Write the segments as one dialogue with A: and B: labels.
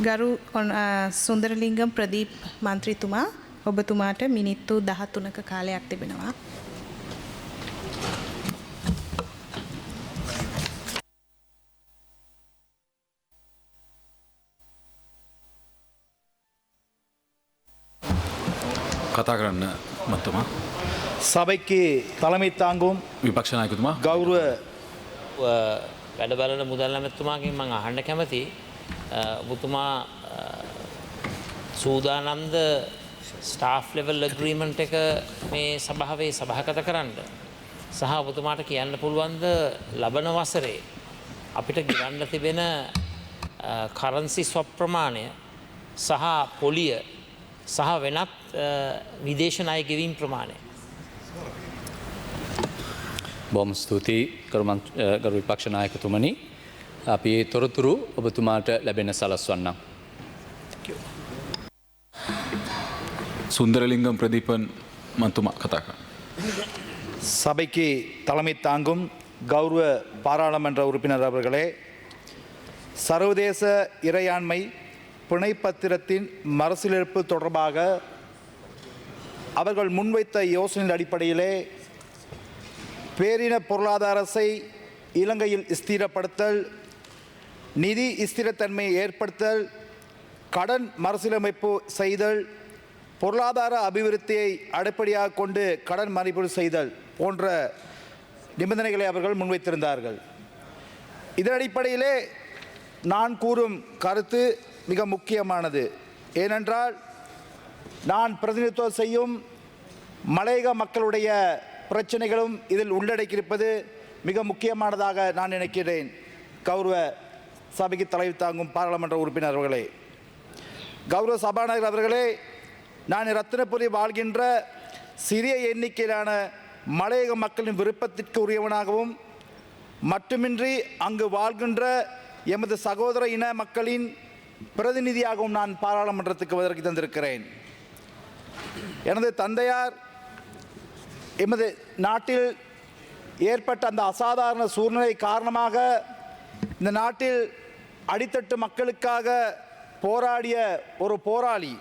A: ගරු සුන්දරලිංගම් ප්‍රදීප් මන්ත්‍රීතුමා ඔබතුමාට මිනිත්තු 13ක කාලයක් තිබෙනවා.
B: කතා කරන්න මන්තුමා.
C: சபைக்கு தலைமை தாங்கும்
B: විපක්ෂ නායකතුමා
C: கௌரவ
D: වැඩ බලන මුදල් ඇමතුමාගෙන් මම අහන්න කැමතියි ඔබතුමා සූදානම්ද ස්ටාෆ් ලෙවල් ඇග්‍රීමන්ට් එක මේ සභාවේ සභාගත කරන්න සහ ඔබතුමාට කියන්න පුළුවන්ද ලබන වසරේ අපිට ගෙවන්න තිබෙන කරන්සි ස්වප් ප්‍රමාණය සහ පොලිය සහ වෙනත් විදේශ ණය ගෙවීම් ප්‍රමාණය.
E: බොහොම ස්තුතියි ගරු විපක්ෂ නායකතුමනි. අපි තොරතුරු ඔබතුමාට ලැබෙන සලස්වන්නම්.
B: සුන්දරලිංගම් ප්‍රදීපන් මන්තුමා කතා කරන්න.
C: சபைக்கு தலைமை தாங்கும் கௌரவ பாராளுமன்ற உறுப்பினர் அவர்களே, சர்வதேச இறையாண்மை பிணைப்பத்திரத்தின் மறுசீரமைப்பு தொடர்பாக அவர்கள் முன்வைத்த யோசனையின் அடிப்படையிலே பேரின பொருளாதாரத்தை இலங்கையில் ஸ்திரப்படுத்தல், நிதி ஸ்திரத்தன்மையை ஏற்படுத்தல், கடன் மறுசீரமைப்பு செய்தல், பொருளாதார அபிவிருத்தியை அடிப்படையாக கொண்டு கடன் மதிப்பீடு செய்தல் போன்ற நிபந்தனைகளை அவர்கள் முன்வைத்திருந்தார்கள். இதன் அடிப்படையிலே நான் கூறும் கருத்து மிக முக்கியமானது. ஏனென்றால் நான் பிரதிநிதித்துவம் செய்யும் மலையக மக்களுடைய பிரச்சனைகளும் இதில் உள்ளடக்கியிருப்பது மிக முக்கியமானதாக நான் நினைக்கிறேன். கௌரவ சபைக்கு தலைமை தாங்கும் பாராளுமன்ற உறுப்பினர் அவர்களே, கௌரவ சபாநாயகர் அவர்களே, நான் ரத்தினபுரி வாழ்கின்ற சிறிய எண்ணிக்கையிலான மலையக மக்களின் விருப்பத்திற்கு உரியவனாகவும் மட்டுமின்றி அங்கு வாழ்கின்ற எமது சகோதர இன மக்களின் பிரதிநிதியாகவும் நான் பாராளுமன்றத்துக்கு வருகை தந்திருக்கிறேன். எனது தந்தையார் எமது நாட்டில் ஏற்பட்ட அந்த அசாதாரண சூழ்நிலை காரணமாக இந்த நாட்டில் அடித்தட்டு மக்களுக்காக போராடிய ஒரு போராளி.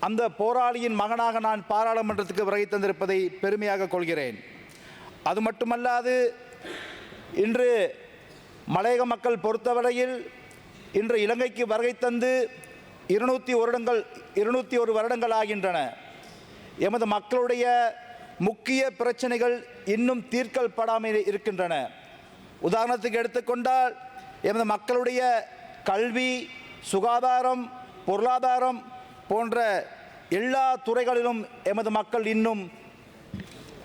C: அந்த போராளியின் மகனாக நான் பாராளுமன்றத்துக்கு வருகை தந்திருப்பதை பெருமையாக கொள்கிறேன். அது மட்டுமல்லாது இன்று மலையக மக்கள் பொறுத்தவரையில் இன்று இலங்கைக்கு வருகை தந்து 201 வருடங்கள் ஆகின்றன. எமது மக்களுடைய முக்கிய பிரச்சனைகள் இன்னும் தீர்க்கப்படாமல் இருக்கின்றன. உதாரணத்துக்கு எடுத்துக்கொண்டால் எமது மக்களுடைய கல்வி, சுகாதாரம், பொருளாதாரம் போன்ற எல்லா துறைகளிலும் எமது மக்கள் இன்னும்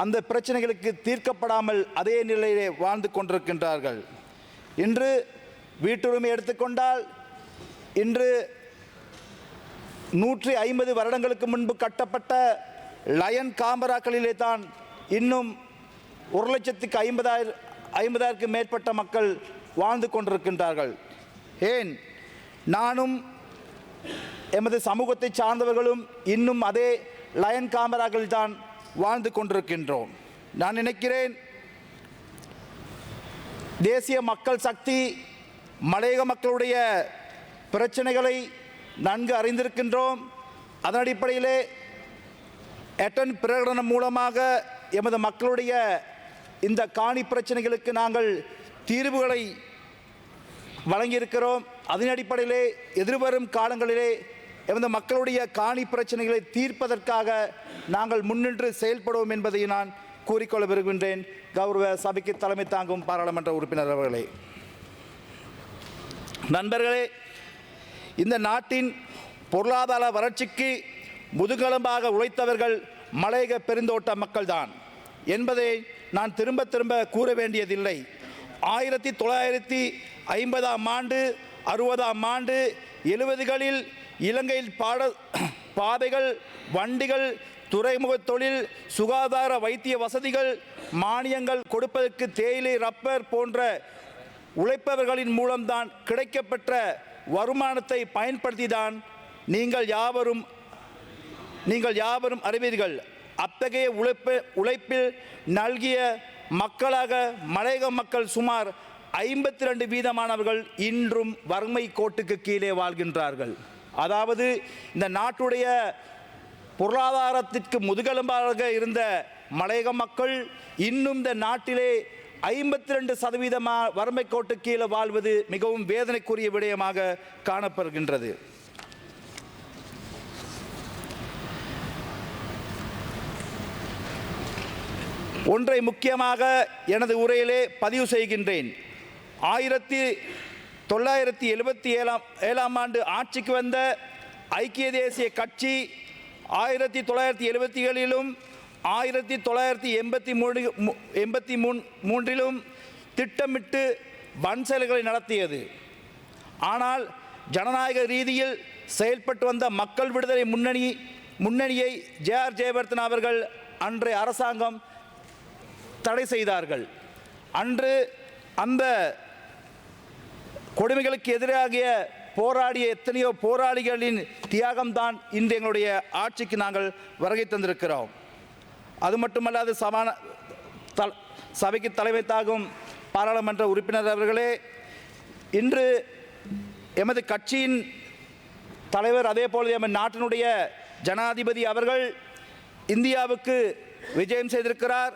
C: அந்த பிரச்சனைகளுக்கு தீர்க்கப்படாமல் அதே நிலையிலே வாழ்ந்து கொண்டிருக்கின்றார்கள். இன்று வீட்டுரிமை எடுத்துக்கொண்டால் இன்று 150 வருடங்களுக்கு முன்பு கட்டப்பட்ட லயன் காமராக்களிலே தான் இன்னும் 1,50,000 மேற்பட்ட மக்கள் வாழ்ந்து கொண்டிருக்கின்றார்கள். ஏன் நானும் எமது சமூகத்தை சார்ந்தவர்களும் இன்னும் அதே லயன் காமராக்களில் தான் வாழ்ந்து கொண்டிருக்கின்றோம். நான் நினைக்கிறேன் தேசிய மக்கள் சக்தி மலையக மக்களுடைய பிரச்சனைகளை நன்கு அறிந்திருக்கின்றோம். அதன் அடிப்படையிலே எட்டன் பிரகடனம் மூலமாக எமது மக்களுடைய இந்த காணி பிரச்சனைகளுக்கு நாங்கள் தீர்வுகளை வழங்கியிருக்கிறோம். அதன் அடிப்படையிலே எதிர்வரும் காலங்களிலே எமது மக்களுடைய காணி பிரச்சனைகளை தீர்ப்பதற்காக நாங்கள் முன்னின்று செயல்படுவோம் என்பதை நான் கூறிக்கொள்ள விரும்புகின்றேன். கௌரவ சபைக்கு தலைமை தாங்கும் பாராளுமன்ற உறுப்பினர் அவர்களே, நண்பர்களே, இந்த நாட்டின் பொருளாதார வளர்ச்சிக்கு முதுகெலும்பாக உழைத்தவர்கள் மலையக பெருந்தோட்ட மக்கள்தான் என்பதை நான் திரும்ப திரும்ப கூற வேண்டியதில்லை. 1950ஆம் ஆண்டு, 60ஆம் ஆண்டு, 70களில் இலங்கையில் பாதைகள், வண்டிகள், துறைமுக தொழில், சுகாதார வைத்திய வசதிகள், மானியங்கள் கொடுப்பதற்கு தேயிலை, ரப்பர் போன்ற உழைப்பவர்களின் மூலம்தான் கிடைக்கப்பெற்ற வருமானத்தை பயன்படுத்தி தான் நீங்கள் யாவரும் அறிவீர்கள். அத்தகைய உழைப்பில் நல்கிய மக்களாக மலையக மக்கள் சுமார் 52 வீதமானவர்கள் இன்றும் வறுமை கோட்டுக்கு கீழே வாழ்கின்றார்கள். அதாவது இந்த நாட்டுடைய பொருளாதாரத்திற்கு முதுகெலும்பாக இருந்த மலையக மக்கள் இன்னும் இந்த நாட்டிலே 52% வறுமை கோட்டு கீழே வாழ்வது மிகவும் வேதனைக்குரிய விடயமாக காணப்படுகின்றது. ஒன்றை முக்கியமாக எனது உரையிலே பதிவு செய்கின்றேன். 1977ஆம் ஆண்டு ஆட்சிக்கு வந்த ஐக்கிய தேசிய கட்சி 1977லும் 1983லும் திட்டமிட்டு வன் செயல்களை நடத்தியது. ஆனால் ஜனநாயக ரீதியில் செயல்பட்டு வந்த மக்கள் விடுதலை முன்னணியை ஜே.ஆர். ஜெயவர்தனா அவர்கள் அன்றைய அரசாங்கம் தடை செய்தார்கள். அன்று அந்த கொடுமைகளுக்கு எதிராக போராடிய எத்தனையோ போராளிகளின் தியாகம்தான் இன்று எங்களுடைய ஆட்சிக்கு நாங்கள் வருகை தந்திருக்கிறோம். அது மட்டுமல்லாது சபைக்கு தலைமை தாகும் பாராளுமன்ற உறுப்பினர் அவர்களே, இன்று எமது கட்சியின் தலைவர் அதே போல எமது நாட்டினுடைய ஜனாதிபதி அவர்கள் இந்தியாவுக்கு விஜயம் செய்திருக்கிறார்.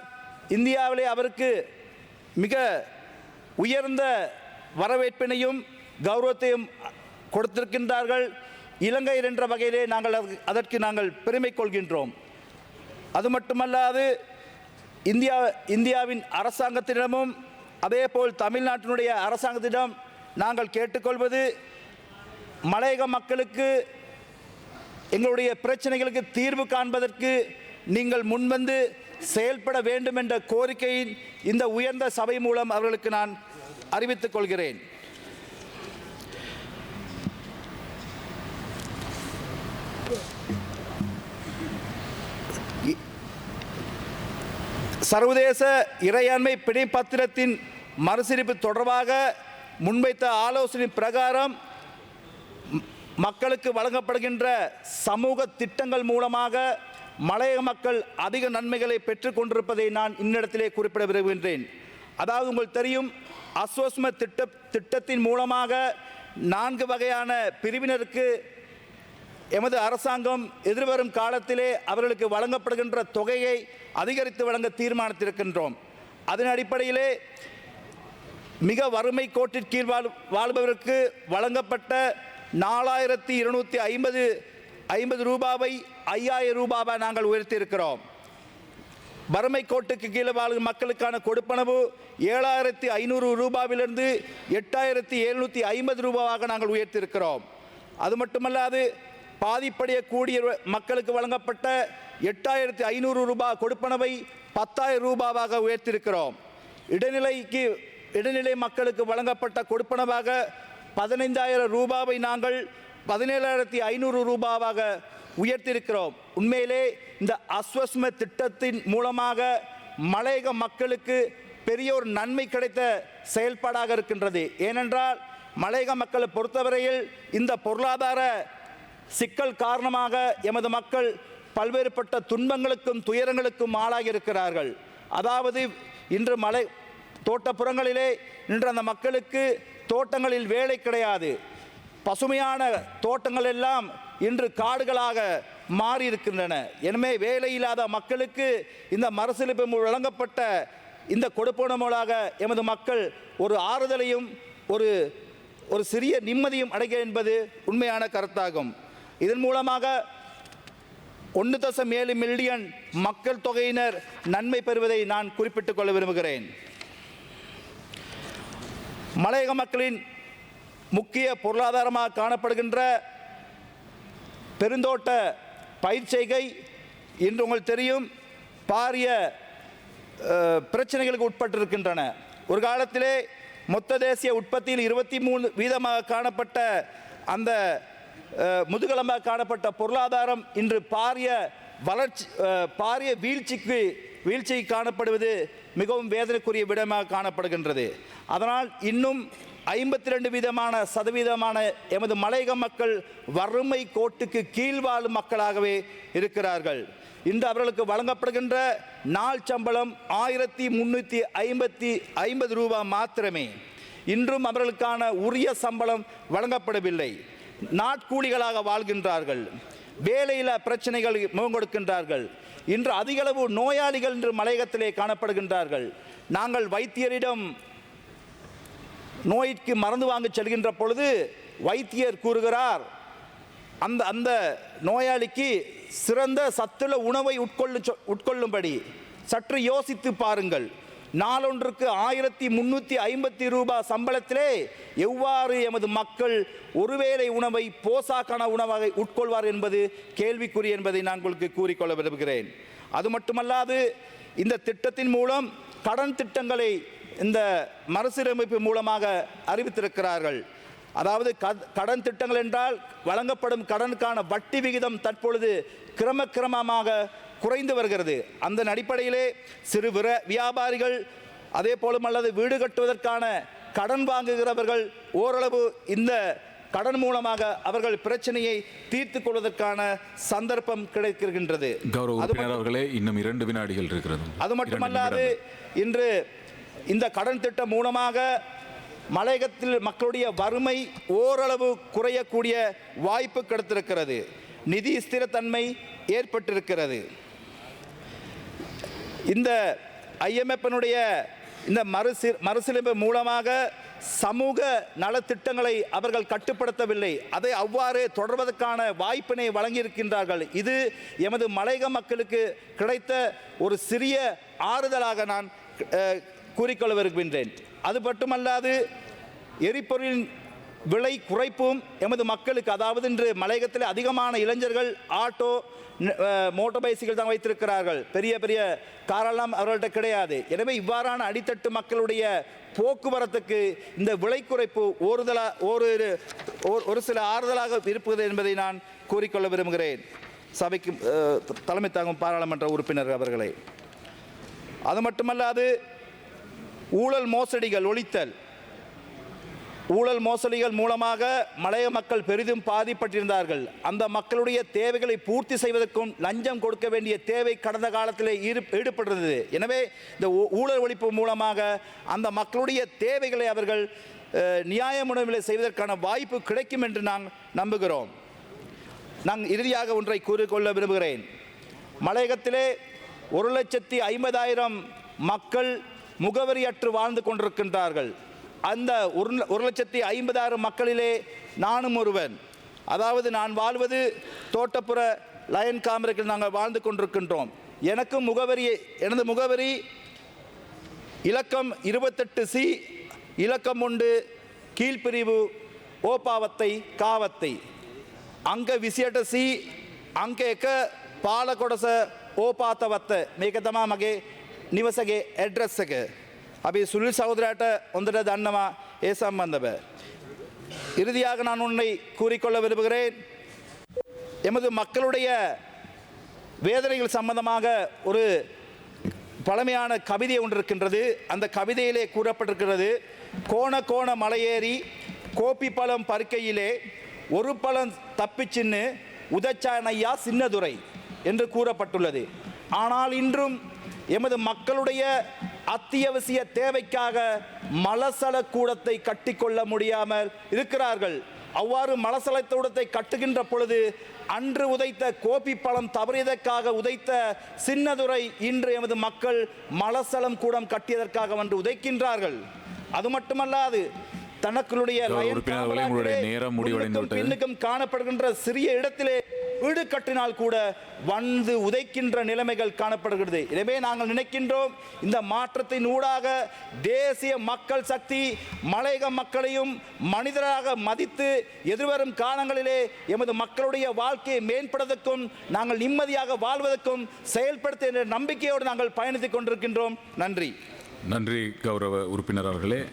C: இந்தியாவிலே அவருக்கு மிக உயர்ந்த வரவேற்பினையும் கௌரவத்தையும் கொடுத்திருக்கின்றார்கள். இலங்கை என்ற வகையிலே அதற்கு நாங்கள் பெருமை கொள்கின்றோம். அது மட்டுமல்லாது இந்தியாவின் அரசாங்கத்திடமும் அதேபோல் தமிழ்நாட்டினுடைய அரசாங்கத்திடம் நாங்கள் கேட்டுக்கொள்வது, மலையக மக்களுக்கு எங்களுடைய பிரச்சனைகளுக்கு தீர்வு காண்பதற்கு நீங்கள் முன்வந்து செயல்பட வேண்டும் என்ற கோரிக்கையின் இந்த உயர்ந்த சபை மூலம் அவர்களுக்கு நான் அறிவித்துக் கொள்கிறேன். சர்வதேச இறையாண்மை பிணைப்பத்திரத்தின் மறுசீரமைப்பு தொடர்பாக முன்வைத்த ஆலோசனை பிரகாரம் மக்களுக்கு வழங்கப்படுகின்ற சமூக திட்டங்கள் மூலமாக மலையக மக்கள் அதிக நன்மைகளை பெற்றுக் கொண்டிருப்பதை நான் இன்னிடத்திலே குறிப்பிட விரும்புகின்றேன். அதாவது உங்களுக்கு தெரியும், அஸ்வஸ்ம திட்டத்தின் மூலமாக 4 வகையான பிரிவினருக்கு எமது அரசாங்கம் எதிர்வரும் காலத்திலே அவர்களுக்கு வழங்கப்படுகின்ற தொகையை அதிகரித்து வழங்க தீர்மானித்திருக்கின்றோம். அதன் அடிப்படையிலே மிக வறுமை கோட்டிற்கு கீழ் வாழ்பவருக்கு வழங்கப்பட்ட 4250 ரூபாவை 5000 ரூபாவை நாங்கள் உயர்த்தியிருக்கிறோம். வறுமை கோட்டுக்கு கீழே வாழும் மக்களுக்கான கொடுப்பனவு 7500 ரூபாவிலிருந்து 8750 ரூபாவாக நாங்கள் உயர்த்தியிருக்கிறோம். அது மட்டுமல்லாது பாதிப்படையக்கூடிய மக்களுக்கு வழங்கப்பட்ட 8500 ரூபாய் கொடுப்பனவை 10000 ரூபாவாக உயர்த்தியிருக்கிறோம். இடைநிலை மக்களுக்கு வழங்கப்பட்ட கொடுப்பனவாக 15000 ரூபாவை நாங்கள் 17500 ரூபாவாக உயர்த்தியிருக்கிறோம். உண்மையிலே இந்த அஸ்வஸ்ம திட்டத்தின் மூலமாக மலையக மக்களுக்கு பெரிய ஒரு நன்மை கிடைத்த செயல்பாடாக இருக்கின்றது. ஏனென்றால் மலையக மக்களை பொறுத்தவரையில் இந்த பொருளாதார சிக்கல் காரணமாக எமது மக்கள் பல்வேறுபட்ட துன்பங்களுக்கும் துயரங்களுக்கும் ஆளாகி இருக்கிறார்கள். அதாவது இன்று தோட்டப்புறங்களிலே இன்று அந்த மக்களுக்கு தோட்டங்களில் வேலை கிடையாது. பசுமையான தோட்டங்கள் எல்லாம் இன்று காடுகளாக மாறி இருக்கின்றன. எனவே வேலை இல்லாத மக்களுக்கு இந்த மறுசீரமைப்பு வழங்கப்பட்ட இந்த கொடுப்பனமாக எமது மக்கள் ஒரு ஆறுதலையும் ஒரு சிறிய நிம்மதியும் அடைய என்பது உண்மையான கருத்தாகும். இதன் மூலமாக 1.7 மில்லியன் மக்கள் தொகையினர் நன்மை பெறுவதை நான் குறிப்பிட்டுக் கொள்ள விரும்புகிறேன். மலையக மக்களின் முக்கிய பொருளாதாரமாக காணப்படுகின்ற பெருந்தோட்ட பயிர் செய்கை இன்று உங்களுக்கு தெரியும் பாரிய பிரச்சனைகளுக்கு உட்பட்டிருக்கின்றன. ஒரு காலத்திலே மொத்த தேசிய உற்பத்தியில் 23% காணப்பட்ட அந்த முதுகெலும்பாக காணப்பட்ட பொருளாதாரம் இன்று பாரிய வீழ்ச்சி காணப்படுவது மிகவும் வேதனைக்குரிய விடமாக காணப்படுகின்றது. அதனால் இன்னும் 52% எமது மலையக மக்கள் வறுமை கோட்டுக்கு கீழ் வாழும் மக்களாகவே இருக்கிறார்கள். இன்று அவர்களுக்கு வழங்கப்படுகின்ற நாள் சம்பளம் 1350 ரூபாய் மாத்திரமே. இன்றும் அவர்களுக்கான உரிய சம்பளம் வழங்கப்படவில்லை. நாட்கூலிகளாக வாழ்கின்றார்கள். வேலையில்லா பிரச்சனைகள் முகங்கொடுக்கின்றார்கள். இன்று அதிகளவு நோயாளிகள் இன்று மலையகத்திலே காணப்படுகின்றார்கள். நாங்கள் வைத்தியரிடம் நோய்க்கு மருந்து வாங்க செல்கின்ற பொழுது வைத்தியர் கூறுகிறார், அந்த நோயாளிக்கு சிறந்த சத்துள்ள உணவை உட்கொள்ளும்படி சற்று யோசித்து பாருங்கள். நாளொன்றுக்கு 1350 ரூபாய் சம்பளத்திலே எவ்வாறு எமது மக்கள் ஒருவேளை உணவை போசாக்கான உணவாக உட்கொள்வார் என்பது கேள்விக்குறி என்பதை நான் உங்களுக்கு கூறிக்கொள்ள விரும்புகிறேன். அது மட்டுமல்லாது இந்த திட்டத்தின் மூலம் கடன் திட்டங்களை இந்த மறுசீரமைப்பு மூலமாக அறிவித்திருக்கிறார்கள். அதாவது கடன் திட்டங்கள் என்றால் வழங்கப்படும் கடனுக்கான வட்டி விகிதம் தற்பொழுது கிரமமாக குறைந்து வருகிறது. அந்த அடிப்படையிலே சிறு வியாபாரிகள் அதே போலும் அல்லது வீடு கட்டுவதற்கான கடன் வாங்குகிறவர்கள் ஓரளவு இந்த கடன் மூலமாக அவர்கள் பிரச்சனையை தீர்த்துக் கொள்வதற்கான சந்தர்ப்பம் கிடைக்கின்றது.
B: கௌரவ உறுப்பினர் அவர்களே, இன்னும் 2 வினாடிகள் இருக்கிறது.
C: அது மட்டுமல்லாது இன்று இந்த கடன் திட்டம் மூலமாக மலையகத்தில் மக்களுடைய வறுமை ஓரளவு குறையக்கூடிய வாய்ப்பு கிடைத்திருக்கிறது. நிதி ஸ்திரத்தன்மை ஏற்பட்டிருக்கிறது. இந்த IMF-னுடைய இந்த மறுசீரமைப்பு மூலமாக சமூக நலத்திட்டங்களை அவர்கள் கட்டுப்படுத்தவில்லை. அதை அவ்வாறு தொடர்வதற்கான வாய்ப்பினை வழங்கியிருக்கின்றார்கள். இது எமது மலையக மக்களுக்கு கிடைத்த ஒரு சிறிய ஆறுதலாக நான் கூறிக்கொள்ள விரும்புகின்றேன். அது மட்டுமல்லாது எரிபொருளின் விலை குறைப்பும் எமது மக்களுக்கு, அதாவது இன்று மலையகத்தில் அதிகமான இளைஞர்கள் ஆட்டோ மோட்டார் பைசிக்கிள் தான் வைத்திருக்கிறார்கள். பெரிய பெரிய காரெல்லாம் அவர்கள்ட்ட கிடையாது. எனவே இவ்வாறான அடித்தட்டு மக்களுடைய போக்குவரத்துக்கு இந்த விலை குறைப்பு ஒரு சில ஆறுதலாக இருப்பது என்பதை நான் கூறிக்கொள்ள விரும்புகிறேன். சபைக்கு தலைமை தாங்கும் பாராளுமன்ற உறுப்பினர் அவர்களே, அது மட்டுமல்லாது ஊழல் மோசடிகள் ஒழித்தல். ஊழல் மோசடிகள் மூலமாக மலைய மக்கள் பெரிதும் பாதிப்பட்டிருந்தார்கள். அந்த மக்களுடைய தேவைகளை பூர்த்தி செய்வதற்கும் லஞ்சம் கொடுக்க வேண்டிய தேவை கடந்த காலத்தில் ஈடுபடுகிறது. எனவே இந்த ஊழல் ஒழிப்பு மூலமாக அந்த மக்களுடைய தேவைகளை அவர்கள் நியாய முறையில் செய்வதற்கான வாய்ப்பு கிடைக்கும் என்று நாங்கள் நம்புகிறோம். நான் இறுதியாக ஒன்றை கூறிக்கொள்ள விரும்புகிறேன். மலையகத்திலே 1,50,000 மக்கள் முகவரியற்று வாழ்ந்து கொண்டிருக்கின்றார்கள். அந்த 1,50,000 மக்களிலே நானும் ஒருவன். அதாவது நான் வாழ்வது தோட்டப்புற லயன் காமரையில் நாங்கள் வாழ்ந்து கொண்டிருக்கின்றோம். எனது முகவரி இலக்கம் 28C இலக்கம் 1 கீழ்பிரிவு ஓபாவத்தை காவத்தை අංක 28C අංක 1 පාලකොටස ඕපාතවත්ත. මේක තමයි මගේ නිවසගේ ඇඩ්‍රස් එක. අපි සුනිල් සහෝදරයාට හොඳට දන්නවා ඒ සම්බන්ධව. இறுதியாக நான் ஒன்றை கூறிக்கொள்ள விரும்புகிறேன். எமது மக்களுடைய வேதனைகள் சம்பந்தமாக ஒரு பழமையான கவிதை ஒன்று இருக்கின்றது. அந்த கவிதையிலே கூறப்பட்டிருக்கிறது, கோண மலையேறி கோப்பி பழம் பருக்கையிலே ஒரு பழம் தப்பிச்சின்னு உதச்சானையா சின்னதுரை என்று கூறப்பட்டுள்ளது. ஆனால் இன்றும் எமது மக்களுடைய அத்தியாவசிய தேவைக்காக மலசல கூடத்தை கட்டிக்கொள்ள முடியாமல் இருக்கிறார்கள். அவ்வாறு மலசல கூடத்தை கட்டுகின்ற பொழுது அன்று உதைத்த கோப்பி பழம் தவறியதற்காக உதைத்த சின்னதுரை இன்று எமது மக்கள் மலசலம் கூடம் கட்டியதற்காக வந்து உதைக்கின்றார்கள். அது மட்டுமல்லாது தனக்களுடைய பின்னுக்கும் காணப்படுகின்ற சிறிய இடத்திலே வீடு கட்டினால் கூட வந்து உதைக்கின்ற நிலைமைகள் காணப்படுகிறது. எனவே நாங்கள் நினைக்கின்றோம், இந்த மாற்றத்தின் ஊடாக தேசிய மக்கள் சக்தி மலையக மக்களையும் மனிதராக மதித்து எதிர்வரும் காலங்களிலே எமது மக்களுடைய வாழ்க்கையை மேம்படுவதற்கும் நாங்கள் நிம்மதியாக வாழ்வதற்கும் செயல்படுத்த என்ற நம்பிக்கையோடு நாங்கள் பயணித்துக் கொண்டிருக்கின்றோம். நன்றி.
B: நன்றி கௌரவ உறுப்பினர் அவர்களே.